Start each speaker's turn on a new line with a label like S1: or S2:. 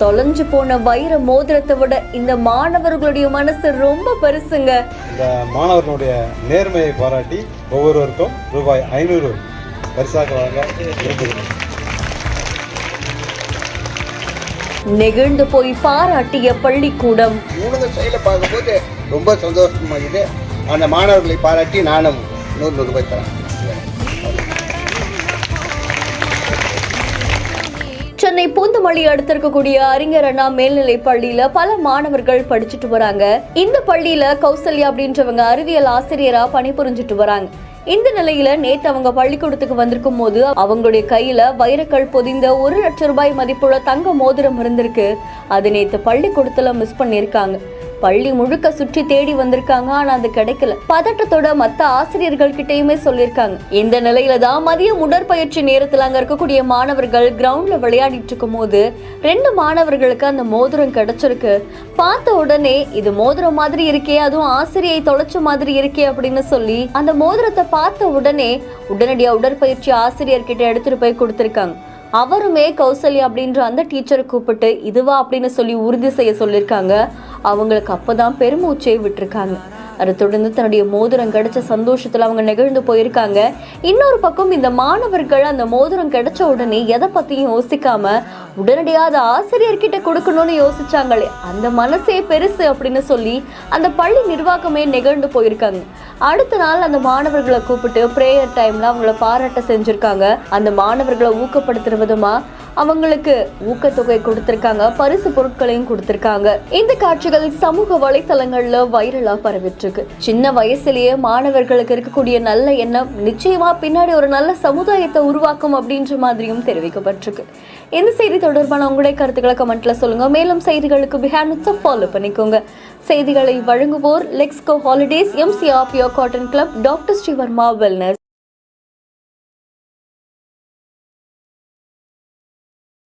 S1: தொலைஞ்சு போன வைர மோதிரத்தை விட இந்த மாணவர்களுடைய மனசு ரொம்ப பெருசுங்க.
S2: இந்த மாணவர்களுடைய நேர்மையை பாராட்டி ஒவ்வொருவருக்கும் ரூபாய் 500 பரிசாக வழங்க விரும்புகிறேன்.
S1: நெகிழ்ந்து போய் பாராட்டிய பள்ளிக்கூடம்.
S3: இவங்க செயலை பார்க்கும்போது ரொம்ப சந்தோஷமாகுது. அந்த மாணவர்களை பாராட்டி நானும் 100 ரூபாய் தரேன்.
S1: சென்னை பூந்தமல்லி அடுத்து இருக்கக்கூடிய அறிஞர் அண்ணா மேல்நிலை பள்ளியில பல மாணவர்கள் படிச்சுட்டு வராங்க. இந்த பள்ளியில கௌசல்யா அப்படின்றவங்க அறிவியல் ஆசிரியரா பணிபுரிஞ்சிட்டு வராங்க. இந்த நிலையில நேத்து அவங்க பள்ளிக்கூடத்துக்கு வந்திருக்கும் போது அவங்களுடைய கையில வைரக்கல் பொதிந்த 1 லட்சம் ரூபாய் மதிப்புள்ள தங்க மோதிரம் இருந்திருக்கு. அது நேத்து பள்ளிக்கூடத்துல மிஸ் பண்ணிருக்காங்க. பள்ளி முழுக்க சுற்றி தேடி வந்திருக்காங்க. ஆனா அது கிடைக்கல. பதட்டத்தோட மத்த ஆசிரியர்கள் கிட்டயுமே சொல்லியிருக்காங்க. இந்த நிலையில தான் மதியம் உடற்பயிற்சி நேரத்துல அங்க இருக்கக்கூடிய மாணவர்கள் கிரவுண்ட்ல விளையாடிட்டு இருக்கும் போது 2 மாணவர்களுக்கு அந்த மோதிரம் கிடைச்சிருக்கு. பார்த்த உடனே இது மோதிரம் மாதிரி இருக்கே, அதுவும் ஆசிரியை தொலைச்ச மாதிரி இருக்கே அப்படின்னு சொல்லி அந்த மோதிரத்தை பார்த்த உடனே உடனடியா உடற்பயிற்சி ஆசிரியர்கிட்ட எடுத்துட்டு போய் கொடுத்திருக்காங்க. அவருமே கௌசல்யா அப்படின்ற அந்த டீச்சரை கூப்பிட்டு இதுவா அப்படின்னு சொல்லி உறுதி செய்ய சொல்லியிருக்காங்க. அவங்களுக்கு அப்பதான் பெருமூச்சை விட்டுருக்காங்க. அதை தொடர்ந்து தன்னுடைய மோதிரம் கிடைச்ச சந்தோஷத்துல அவங்க நெகிழ்ந்து போயிருக்காங்க. இன்னொரு பக்கம் இந்த மாணவர்கள் அந்த மோதிரம் கிடைச்ச உடனே எதை பத்தியும் யோசிக்காம உடனடியாக அதை ஆசிரியர்கிட்ட கொடுக்கணும்னு யோசிச்சாங்களே, அந்த மனசே பெருசு அப்படின்னு சொல்லி அந்த பள்ளி நிர்வாகமே நெகிழ்ந்து போயிருக்காங்க. அடுத்த நாள் அந்த மாணவர்களை கூப்பிட்டு பிரேயர் டைம்ல அவங்கள பாராட்ட செஞ்சிருக்காங்க. அந்த மாணவர்களை ஊக்கப்படுத்துற விதமா அவங்களுக்கு ஊக்கத்தொகை கொடுத்திருக்காங்க, பரிசு பொருட்களையும் கொடுத்திருக்காங்க. இந்த காட்சிகள் சமூக வலைத்தளங்கள்ல வைரலா பரவிட்டு இருக்கு. சின்ன வயசுலயே மாணவர்களுக்கு இருக்கக்கூடிய நல்ல எண்ணம் நிச்சயமா பின்னாடி ஒரு நல்ல சமுதாயத்தை உருவாக்கும் அப்படின்ற மாதிரியும் தெரிவிக்கப்பட்டிருக்கு. இந்த செய்தி தொடர்பான உங்களுடைய கருத்துக்களை கமெண்ட்ல சொல்லுங்க. மேலும் செய்திகளுக்கு பிஹேண்ட் ஃபாலோ பண்ணிக்கோங்க. செய்திகளை வழங்குவோர் Lexco Holidays, MCR pure cotton club, doctor Srivarma wellness.